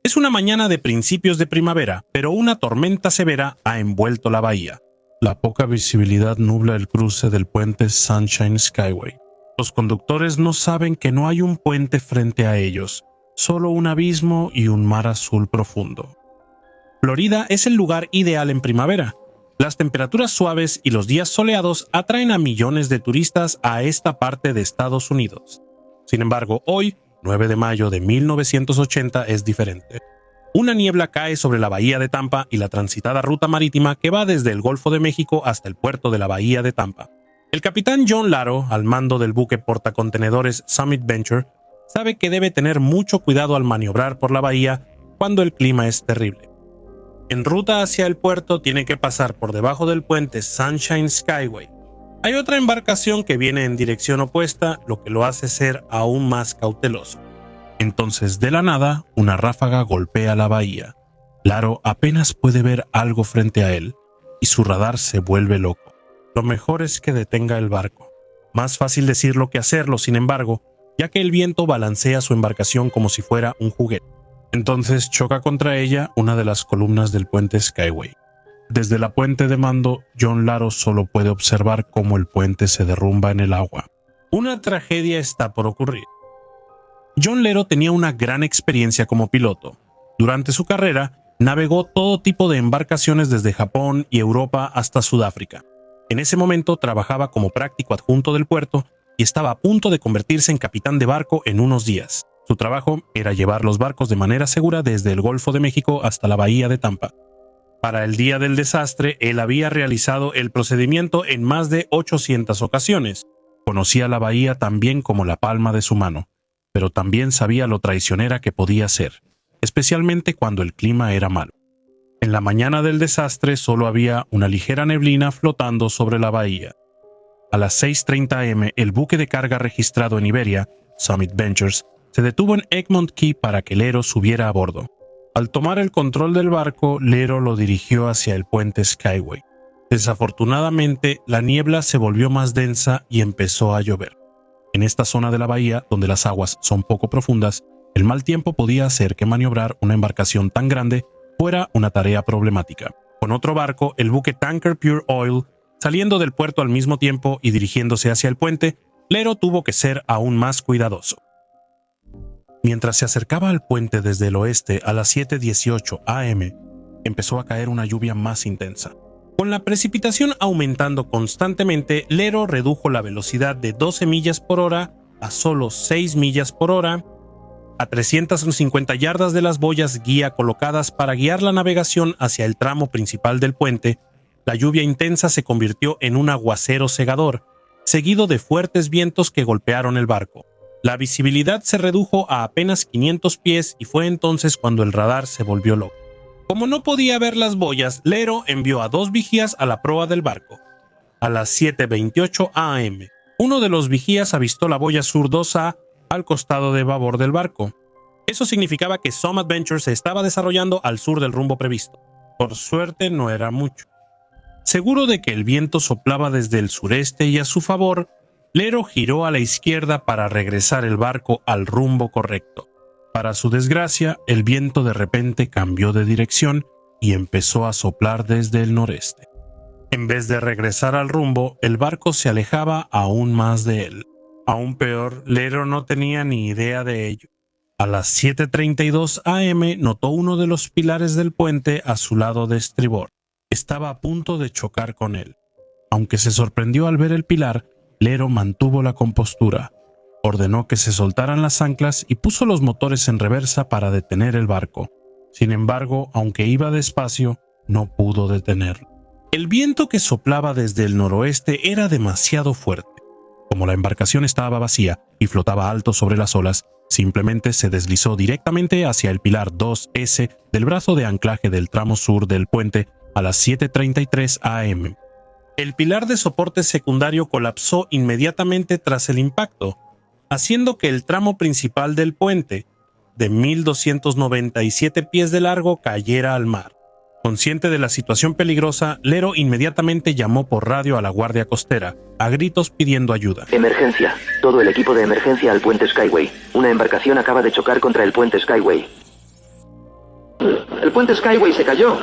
Es una mañana de principios de primavera, pero una tormenta severa ha envuelto la bahía. La poca visibilidad nubla el cruce del puente Sunshine Skyway. Los conductores no saben que no hay un puente frente a ellos, solo un abismo y un mar azul profundo. Florida es el lugar ideal en primavera. Las temperaturas suaves y los días soleados atraen a millones de turistas a esta parte de Estados Unidos. Sin embargo, hoy, 9 de mayo de 1980, es diferente. Una niebla cae sobre la bahía de Tampa y la transitada ruta marítima que va desde el Golfo de México hasta el puerto de la bahía de Tampa. El capitán John Laro, al mando del buque portacontenedores Summit Venture, sabe que debe tener mucho cuidado al maniobrar por la bahía cuando el clima es terrible. En ruta hacia el puerto tiene que pasar por debajo del puente Sunshine Skyway. Hay otra embarcación que viene en dirección opuesta, lo que lo hace ser aún más cauteloso. Entonces, de la nada, una ráfaga golpea la bahía. Laro apenas puede ver algo frente a él, y su radar se vuelve loco. Lo mejor es que detenga el barco. Más fácil decirlo que hacerlo, sin embargo, ya que el viento balancea su embarcación como si fuera un juguete. Entonces choca contra ella una de las columnas del puente Skyway. Desde la puente de mando, John Laro solo puede observar cómo el puente se derrumba en el agua. Una tragedia está por ocurrir. John Laro tenía una gran experiencia como piloto. Durante su carrera, navegó todo tipo de embarcaciones desde Japón y Europa hasta Sudáfrica. En ese momento trabajaba como práctico adjunto del puerto y estaba a punto de convertirse en capitán de barco en unos días. Su trabajo era llevar los barcos de manera segura desde el Golfo de México hasta la bahía de Tampa. Para el día del desastre, él había realizado el procedimiento en más de 800 ocasiones. Conocía la bahía tan bien como la palma de su mano, pero también sabía lo traicionera que podía ser, especialmente cuando el clima era malo. En la mañana del desastre solo había una ligera neblina flotando sobre la bahía. A las 6:30 am, el buque de carga registrado en Iberia, Summit Ventures, se detuvo en Egmont Key para que Laro subiera a bordo. Al tomar el control del barco, Laro lo dirigió hacia el puente Skyway. Desafortunadamente, la niebla se volvió más densa y empezó a llover. En esta zona de la bahía, donde las aguas son poco profundas, el mal tiempo podía hacer que maniobrar una embarcación tan grande fuera una tarea problemática. Con otro barco, el buque tanker Pure Oil, saliendo del puerto al mismo tiempo y dirigiéndose hacia el puente, Laro tuvo que ser aún más cuidadoso. Mientras se acercaba al puente desde el oeste a las 7:18 am, empezó a caer una lluvia más intensa. Con la precipitación aumentando constantemente, Laro redujo la velocidad de 12 millas por hora a solo 6 millas por hora, a 350 yardas de las boyas guía colocadas para guiar la navegación hacia el tramo principal del puente. La lluvia intensa se convirtió en un aguacero cegador, seguido de fuertes vientos que golpearon el barco. La visibilidad se redujo a apenas 500 pies y fue entonces cuando el radar se volvió loco. Como no podía ver las boyas, Laro envió a 2 vigías a la proa del barco. A las 7:28 am, uno de los vigías avistó la boya sur 2A al costado de babor del barco. Eso significaba que Summit Venture se estaba desarrollando al sur del rumbo previsto. Por suerte no era mucho. Seguro de que el viento soplaba desde el sureste y a su favor, Laro giró a la izquierda para regresar el barco al rumbo correcto. Para su desgracia, el viento de repente cambió de dirección y empezó a soplar desde el noreste. En vez de regresar al rumbo, el barco se alejaba aún más de él. Aún peor, Laro no tenía ni idea de ello. A las 7:32 am notó uno de los pilares del puente a su lado de estribor. Estaba a punto de chocar con él. Aunque se sorprendió al ver el pilar, Laro mantuvo la compostura, ordenó que se soltaran las anclas y puso los motores en reversa para detener el barco. Sin embargo, aunque iba despacio, no pudo detenerlo. El viento que soplaba desde el noroeste era demasiado fuerte. Como la embarcación estaba vacía y flotaba alto sobre las olas, simplemente se deslizó directamente hacia el pilar 2S del brazo de anclaje del tramo sur del puente a las 7:33 am. El pilar de soporte secundario colapsó inmediatamente tras el impacto, haciendo que el tramo principal del puente, de 1.297 pies de largo, cayera al mar. Consciente de la situación peligrosa, Laro inmediatamente llamó por radio a la Guardia Costera, a gritos pidiendo ayuda. Emergencia. Todo el equipo de emergencia al puente Skyway. Una embarcación acaba de chocar contra el puente Skyway. El puente Skyway se cayó.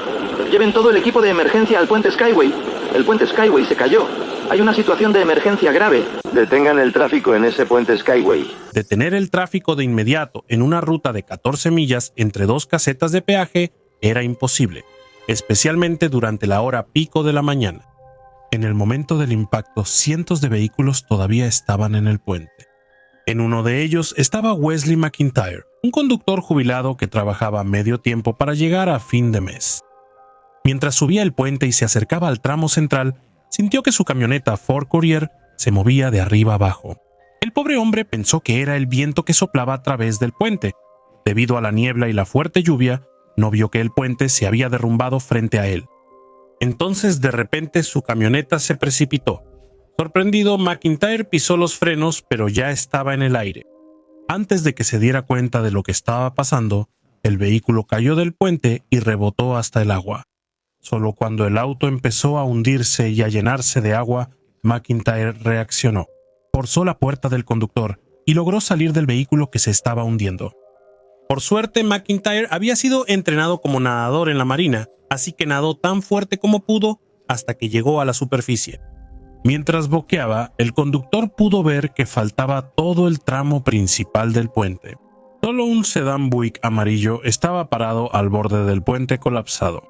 Lleven todo el equipo de emergencia al puente Skyway. El puente Skyway se cayó. Hay una situación de emergencia grave. Detengan el tráfico en ese puente Skyway. Detener el tráfico de inmediato en una ruta de 14 millas entre dos casetas de peaje era imposible, especialmente durante la hora pico de la mañana. En el momento del impacto, cientos de vehículos todavía estaban en el puente. En uno de ellos estaba Wesley McIntyre, un conductor jubilado que trabajaba medio tiempo para llegar a fin de mes. Mientras subía el puente y se acercaba al tramo central, sintió que su camioneta Ford Courier se movía de arriba abajo. El pobre hombre pensó que era el viento que soplaba a través del puente. Debido a la niebla y la fuerte lluvia, no vio que el puente se había derrumbado frente a él. Entonces, de repente, su camioneta se precipitó. Sorprendido, McIntyre pisó los frenos, pero ya estaba en el aire. Antes de que se diera cuenta de lo que estaba pasando, el vehículo cayó del puente y rebotó hasta el agua. Solo cuando el auto empezó a hundirse y a llenarse de agua, McIntyre reaccionó. Forzó la puerta del conductor y logró salir del vehículo que se estaba hundiendo. Por suerte, McIntyre había sido entrenado como nadador en la marina, así que nadó tan fuerte como pudo hasta que llegó a la superficie. Mientras boqueaba, el conductor pudo ver que faltaba todo el tramo principal del puente. Solo un sedán Buick amarillo estaba parado al borde del puente colapsado.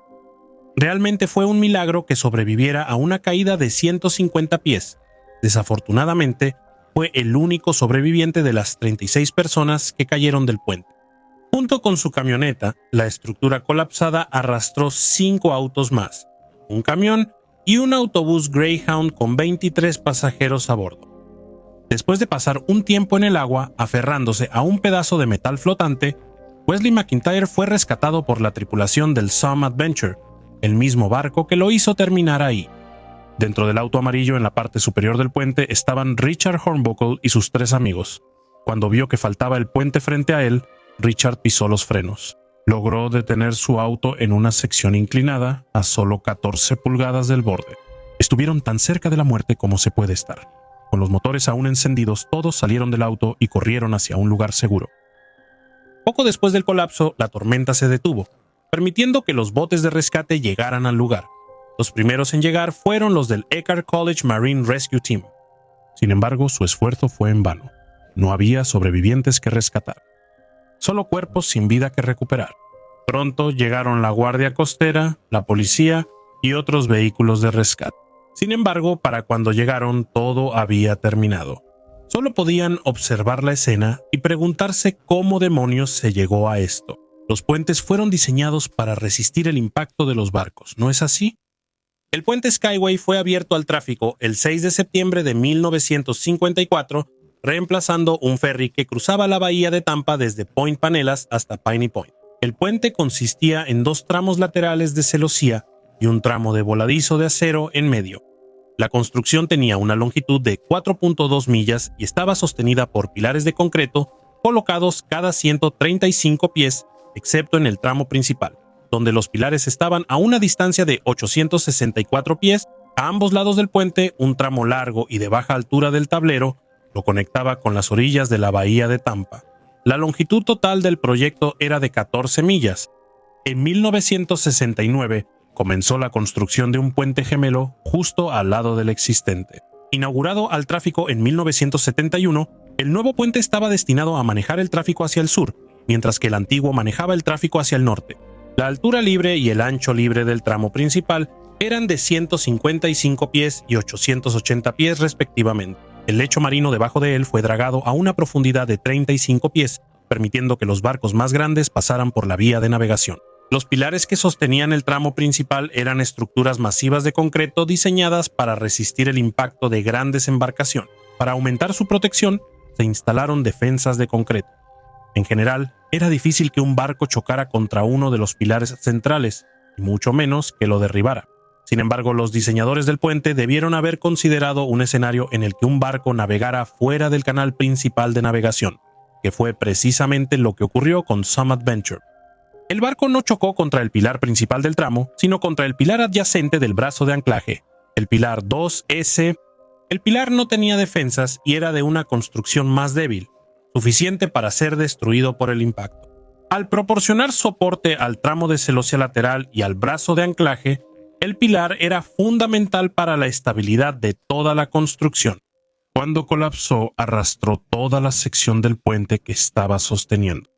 Realmente fue un milagro que sobreviviera a una caída de 150 pies. Desafortunadamente, fue el único sobreviviente de las 36 personas que cayeron del puente. Junto con su camioneta, la estructura colapsada arrastró 5 autos más, un camión y un autobús Greyhound con 23 pasajeros a bordo. Después de pasar un tiempo en el agua, aferrándose a un pedazo de metal flotante, Wesley McIntyre fue rescatado por la tripulación del Some Adventure, el mismo barco que lo hizo terminar ahí. Dentro del auto amarillo en la parte superior del puente estaban Richard Hornbuckle y sus 3 amigos. Cuando vio que faltaba el puente frente a él, Richard pisó los frenos. Logró detener su auto en una sección inclinada a solo 14 pulgadas del borde. Estuvieron tan cerca de la muerte como se puede estar. Con los motores aún encendidos, todos salieron del auto y corrieron hacia un lugar seguro. Poco después del colapso, la tormenta se detuvo, permitiendo que los botes de rescate llegaran al lugar. Los primeros en llegar fueron los del Eckhart College Marine Rescue Team. Sin embargo, su esfuerzo fue en vano. No había sobrevivientes que rescatar. Solo cuerpos sin vida que recuperar. Pronto llegaron la Guardia Costera, la policía y otros vehículos de rescate. Sin embargo, para cuando llegaron, todo había terminado. Solo podían observar la escena y preguntarse cómo demonios se llegó a esto. Los puentes fueron diseñados para resistir el impacto de los barcos, ¿no es así? El puente Skyway fue abierto al tráfico el 6 de septiembre de 1954, reemplazando un ferry que cruzaba la bahía de Tampa desde Point Panelas hasta Piney Point. El puente consistía en 2 tramos laterales de celosía y un tramo de voladizo de acero en medio. La construcción tenía una longitud de 4.2 millas y estaba sostenida por pilares de concreto colocados cada 135 pies, excepto en el tramo principal, donde los pilares estaban a una distancia de 864 pies. A ambos lados del puente, un tramo largo y de baja altura del tablero lo conectaba con las orillas de la bahía de Tampa. La longitud total del proyecto era de 14 millas. En 1969 comenzó la construcción de un puente gemelo justo al lado del existente. Inaugurado al tráfico en 1971, el nuevo puente estaba destinado a manejar el tráfico hacia el sur, mientras que el antiguo manejaba el tráfico hacia el norte. La altura libre y el ancho libre del tramo principal eran de 155 pies y 880 pies respectivamente. El lecho marino debajo de él fue dragado a una profundidad de 35 pies, permitiendo que los barcos más grandes pasaran por la vía de navegación. Los pilares que sostenían el tramo principal eran estructuras masivas de concreto diseñadas para resistir el impacto de grandes embarcaciones. Para aumentar su protección, se instalaron defensas de concreto. En general, era difícil que un barco chocara contra uno de los pilares centrales, y mucho menos que lo derribara. Sin embargo, los diseñadores del puente debieron haber considerado un escenario en el que un barco navegara fuera del canal principal de navegación, que fue precisamente lo que ocurrió con Some Adventure. El barco no chocó contra el pilar principal del tramo, sino contra el pilar adyacente del brazo de anclaje, el pilar 2S. El pilar no tenía defensas y era de una construcción más débil, suficiente para ser destruido por el impacto. Al proporcionar soporte al tramo de celosía lateral y al brazo de anclaje, el pilar era fundamental para la estabilidad de toda la construcción. Cuando colapsó, arrastró toda la sección del puente que estaba sosteniendo.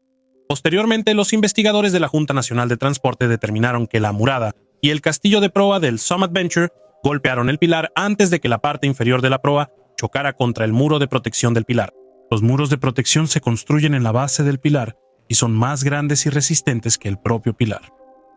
Posteriormente, los investigadores de la Junta Nacional de Transporte determinaron que la murada y el castillo de proa del Summit Venture golpearon el pilar antes de que la parte inferior de la proa chocara contra el muro de protección del pilar. Los muros de protección se construyen en la base del pilar y son más grandes y resistentes que el propio pilar.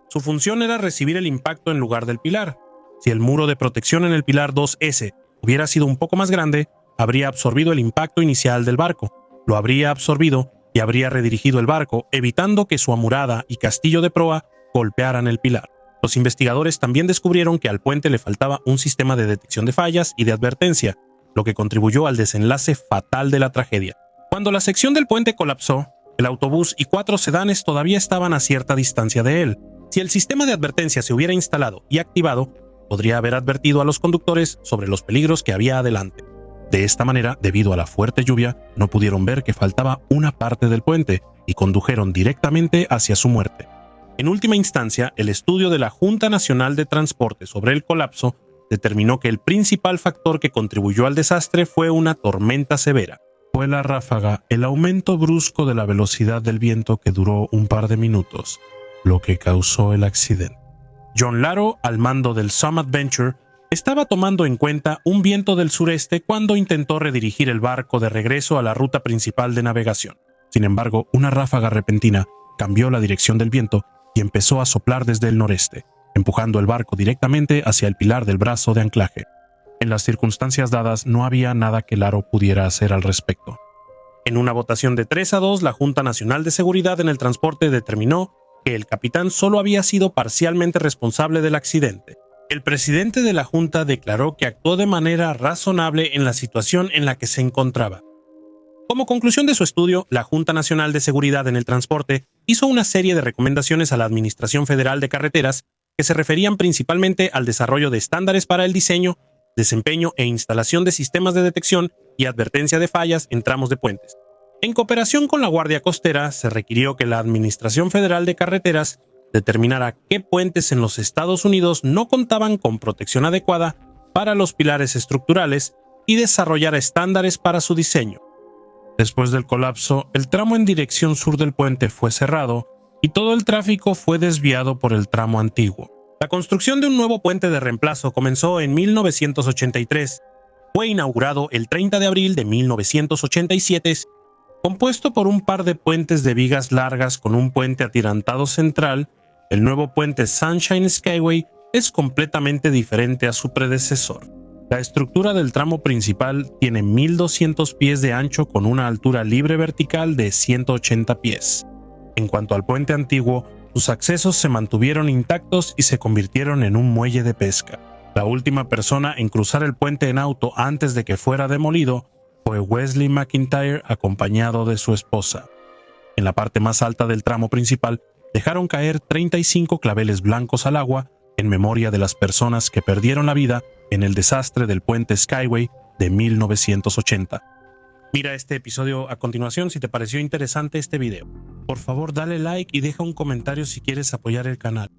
Su función era recibir el impacto en lugar del pilar. Si el muro de protección en el pilar 2S hubiera sido un poco más grande, habría absorbido el impacto inicial del barco, lo habría absorbido y habría redirigido el barco, evitando que su amurada y castillo de proa golpearan el pilar. Los investigadores también descubrieron que al puente le faltaba un sistema de detección de fallas y de advertencia, lo que contribuyó al desenlace fatal de la tragedia. Cuando la sección del puente colapsó, el autobús y 4 sedanes todavía estaban a cierta distancia de él. Si el sistema de advertencia se hubiera instalado y activado, podría haber advertido a los conductores sobre los peligros que había adelante. De esta manera, debido a la fuerte lluvia, no pudieron ver que faltaba una parte del puente y condujeron directamente hacia su muerte. En última instancia, el estudio de la Junta Nacional de Transporte sobre el colapso determinó que el principal factor que contribuyó al desastre fue una tormenta severa. Fue la ráfaga, el aumento brusco de la velocidad del viento que duró un par de minutos, lo que causó el accidente. John Laro, al mando del Summit Venture, estaba tomando en cuenta un viento del sureste cuando intentó redirigir el barco de regreso a la ruta principal de navegación. Sin embargo, una ráfaga repentina cambió la dirección del viento y empezó a soplar desde el noreste, empujando el barco directamente hacia el pilar del brazo de anclaje. En las circunstancias dadas, no había nada que Laro pudiera hacer al respecto. En una votación de 3-2, la Junta Nacional de Seguridad en el Transporte determinó que el capitán solo había sido parcialmente responsable del accidente. El presidente de la Junta declaró que actuó de manera razonable en la situación en la que se encontraba. Como conclusión de su estudio, la Junta Nacional de Seguridad en el Transporte hizo una serie de recomendaciones a la Administración Federal de Carreteras que se referían principalmente al desarrollo de estándares para el diseño, desempeño e instalación de sistemas de detección y advertencia de fallas en tramos de puentes. En cooperación con la Guardia Costera, se requirió que la Administración Federal de Carreteras determinara qué puentes en los Estados Unidos no contaban con protección adecuada para los pilares estructurales y desarrollara estándares para su diseño. Después del colapso, el tramo en dirección sur del puente fue cerrado y todo el tráfico fue desviado por el tramo antiguo. La construcción de un nuevo puente de reemplazo comenzó en 1983. Fue inaugurado el 30 de abril de 1987, compuesto por un par de puentes de vigas largas con un puente atirantado central. El nuevo puente Sunshine Skyway es completamente diferente a su predecesor. La estructura del tramo principal tiene 1.200 pies de ancho con una altura libre vertical de 180 pies. En cuanto al puente antiguo, sus accesos se mantuvieron intactos y se convirtieron en un muelle de pesca. La última persona en cruzar el puente en auto antes de que fuera demolido fue Wesley McIntyre acompañado de su esposa. En la parte más alta del tramo principal dejaron caer 35 claveles blancos al agua en memoria de las personas que perdieron la vida en el desastre del puente Skyway de 1980. Mira este episodio a continuación si te pareció interesante este video. Por favor, dale like y deja un comentario si quieres apoyar el canal.